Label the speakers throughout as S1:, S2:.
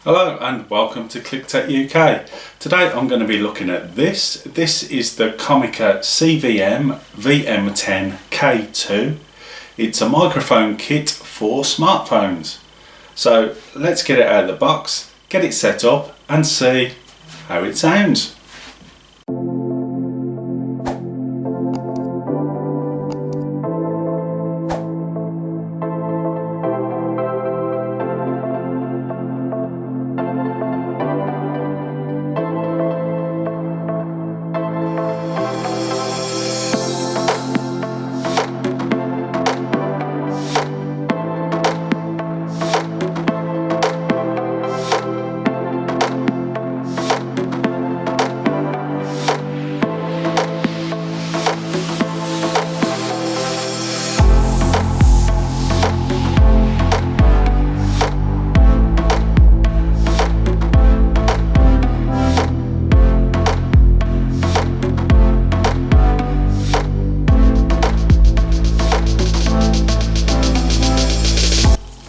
S1: Hello and welcome to ClickTech UK. Today I'm going to be looking at this. This is the Comica CVM-VM10-K2. It's a microphone kit for smartphones. So let's get it out of the box, get it set up and see how it sounds.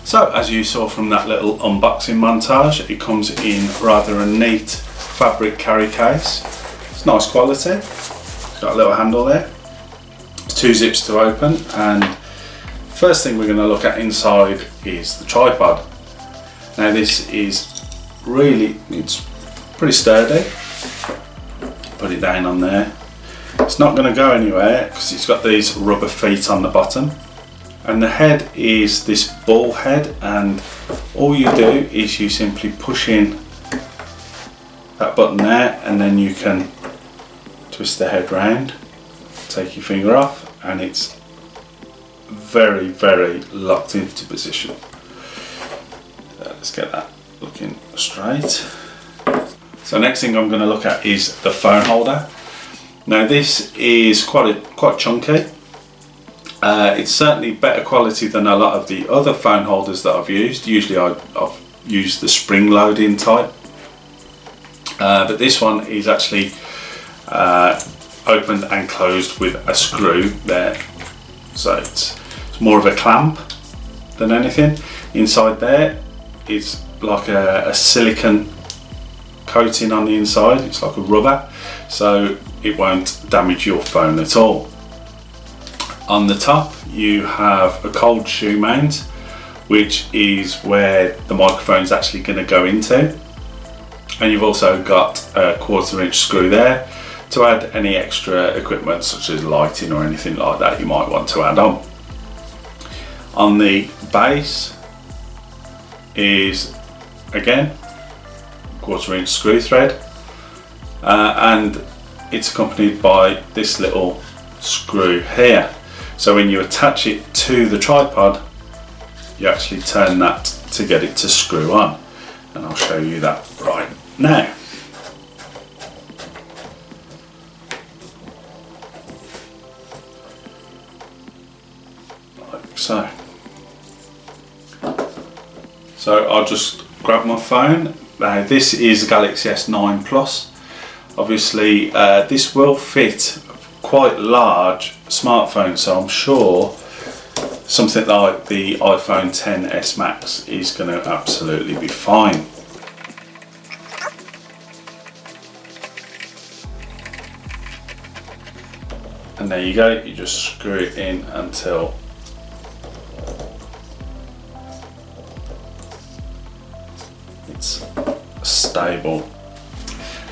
S1: So as you saw from that little unboxing montage, it comes in rather a neat fabric carry case. It's nice quality. It's got a little handle there. It's 2 zips to open, and first thing we're going to look at inside is the tripod. Now this is it's pretty sturdy. Put it down on there. It's not going to go anywhere because it's got these rubber feet on the bottom. And the head is this ball head, and all you do is you simply push in that button there, and then you can twist the head round, take your finger off, and it's very, very locked into position. Let's get that looking straight. So next thing I'm going to look at is the phone holder. Now this is quite chunky. It's certainly better quality than a lot of the other phone holders that I've used. Usually I've used the spring loading type, but this one is actually opened and closed with a screw there, so it's more of a clamp than anything. Inside there is like a silicone coating on the inside. It's like a rubber, so it won't damage your phone at all. On the top you have a cold shoe mount, which is where the microphone is actually going to go into, and you've also got a 1/4 inch screw there to add any extra equipment such as lighting or anything like that you might want to add on. On the base is again 1/4 inch screw thread, and it's accompanied by this little screw here. So when you attach it to the tripod, you actually turn that to get it to screw on, and I'll show you that right now. Like so. So I'll just grab my phone. Now this is Galaxy S9 Plus. Obviously this will fit quite large smartphone, so I'm sure something like the iPhone XS Max is going to absolutely be fine. And there you go, you just screw it in until it's stable.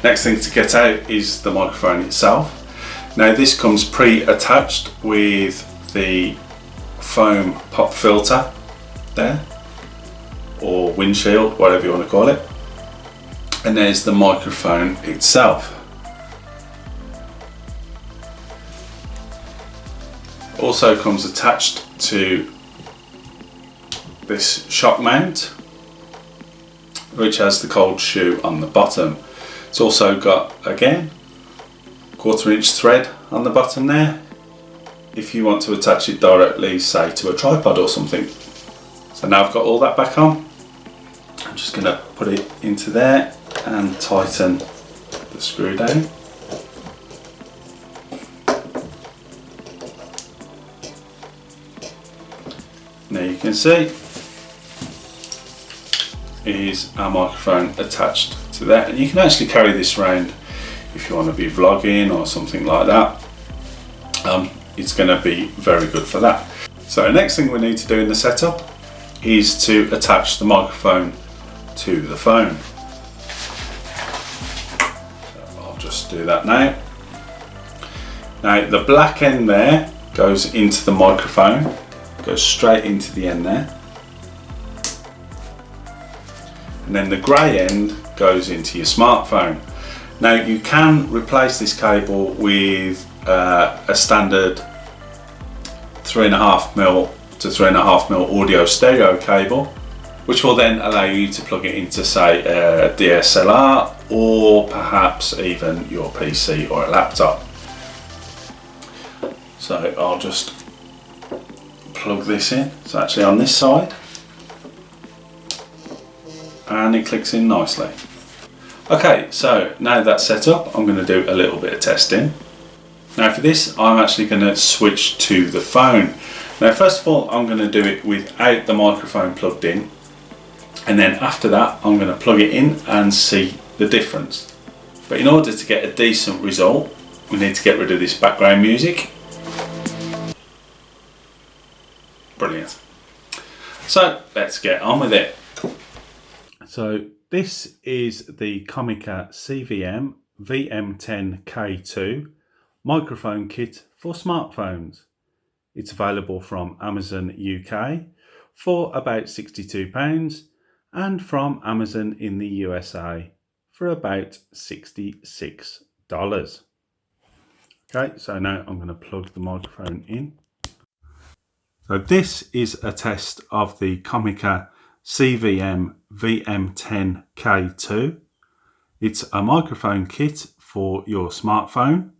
S1: Next thing to get out is the microphone itself. Now this comes pre-attached with the foam pop filter there, or windshield, whatever you want to call it, and there's the microphone itself. Also comes attached to this shock mount, which has the cold shoe on the bottom. It's also got, again, 1/4 inch thread on the bottom there if you want to attach it directly, say to a tripod or something. So now I've got all that back on, I'm just going to put it into there and tighten the screw down. Now you can see is our microphone attached to that, and you can actually carry this around if you want to be vlogging or something like that. It's going to be very good for that. So the next thing we need to do in the setup is to attach the microphone to the phone. So I'll just do that now. Now the black end there goes into the microphone, goes straight into the end there. And then the grey end goes into your smartphone. Now you can replace this cable with a standard 3.5mm to 3.5mm audio stereo cable, which will then allow you to plug it into, say, a DSLR or perhaps even your PC or a laptop. So I'll just plug this in. It's actually on this side, and it clicks in nicely. Okay, so now that's set up, I'm going to do a little bit of testing. Now for this, I'm actually going to switch to the phone. Now first of all, I'm going to do it without the microphone plugged in, and then after that I'm going to plug it in and see the difference. But in order to get a decent result, we need to get rid of this background music. Brilliant. So let's get on with it. So this is the Comica CVM-VM10-K2 microphone kit for smartphones. It's available from Amazon UK for about £62 and from Amazon in the USA for about $66. Okay, so now I'm going to plug the microphone in. So this is a test of the Comica CVM-VM10-K2. It's a microphone kit for your smartphone.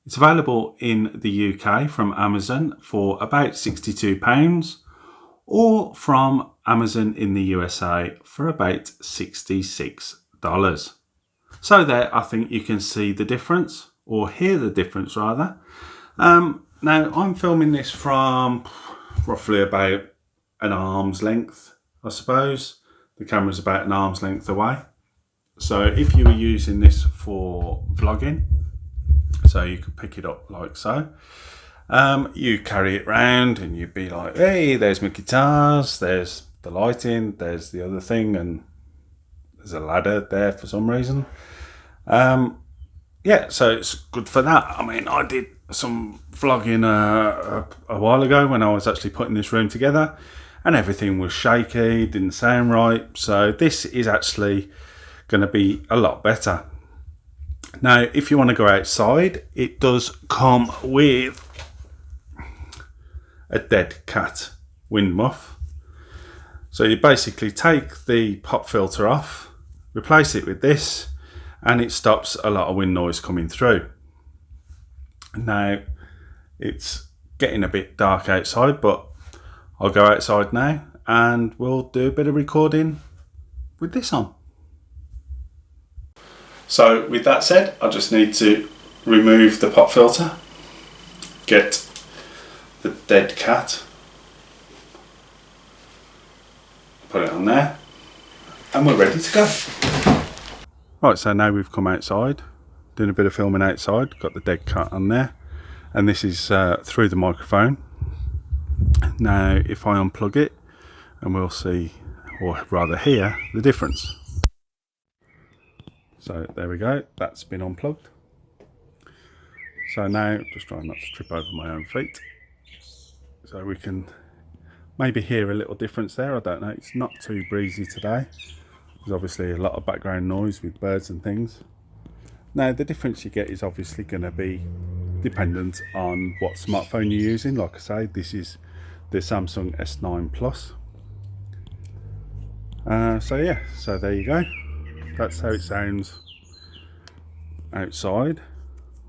S1: It's available in the UK from Amazon for about £62 or from Amazon in the USA for about $66. So there, I think you can see the difference, or hear the difference rather. Now I'm filming this from roughly about an arm's length, I suppose. The camera's about an arm's length away. So if you were using this for vlogging, so you could pick it up like so, you carry it round and you'd be like, hey, there's my guitars, there's the lighting, there's the other thing, and there's a ladder there for some reason. Yeah, so it's good for that. I mean, I did some vlogging a while ago when I was actually putting this room together, and everything was shaky, didn't sound right. So this is actually going to be a lot better. Now, if you want to go outside, it does come with a dead cat wind muff. So you basically take the pop filter off, replace it with this, and it stops a lot of wind noise coming through. Now, it's getting a bit dark outside, but I'll go outside now and we'll do a bit of recording with this on. So with that said, I just need to remove the pop filter, get the dead cat, put it on there, and we're ready to go. Right, so now we've come outside, doing a bit of filming outside, got the dead cat on there, and this is through the microphone. Now if I unplug it, and we'll see, or rather hear, the difference. So there we go, that's been unplugged. So now, just trying not to trip over my own feet. So we can maybe hear a little difference there, I don't know, it's not too breezy today. There's obviously a lot of background noise with birds and things. Now the difference you get is obviously going to be dependent on what smartphone you're using. Like I say, this is the Samsung S9 Plus. So yeah, so there you go. That's how it sounds outside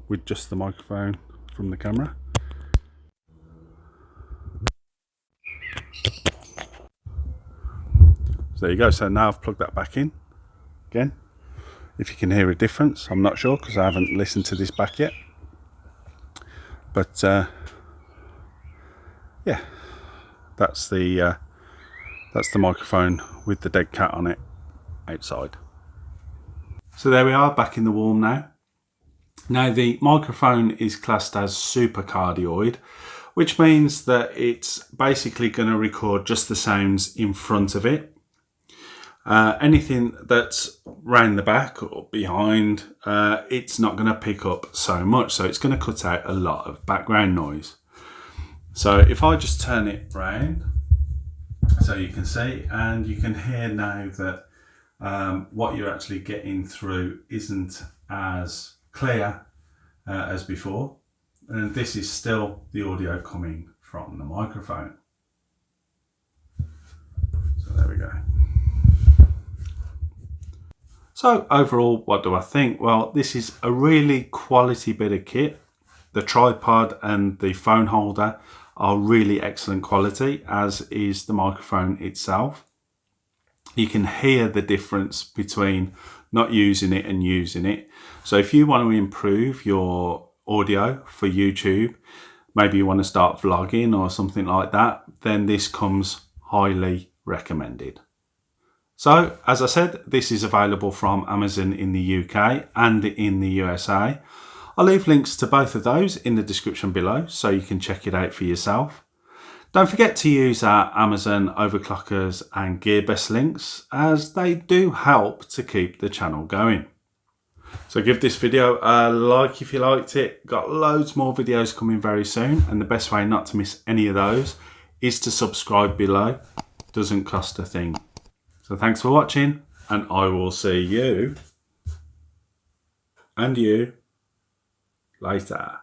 S1: with just the microphone from the camera. So there you go. So now I've plugged that back in again. If you can hear a difference, I'm not sure because I haven't listened to this back yet. But yeah, that's the That's the microphone with the dead cat on it outside. So there we are, back in the warm now. Now the microphone is classed as super cardioid, which means that it's basically going to record just the sounds in front of it. Anything that's round the back or behind, it's not going to pick up so much, so it's going to cut out a lot of background noise. So if I just turn it round, so you can see, and you can hear now that what you're actually getting through isn't as clear as before, and this is still the audio coming from the microphone. So there we go. So overall, what do I think? Well, this is a really quality bit of kit. The tripod and the phone holder are really excellent quality, as is the microphone itself. You can hear the difference between not using it and using it. So if you want to improve your audio for YouTube, maybe you want to start vlogging or something like that, then this comes highly recommended. So, as I said, this is available from Amazon in the UK and in the USA. I'll leave links to both of those in the description below so you can check it out for yourself. Don't forget to use our Amazon overclockers and GearBest links, as they do help to keep the channel going. So give this video a like if you liked it. Got loads more videos coming very soon, and the best way not to miss any of those is to subscribe below. Doesn't cost a thing. So thanks for watching, and I will see you and you later.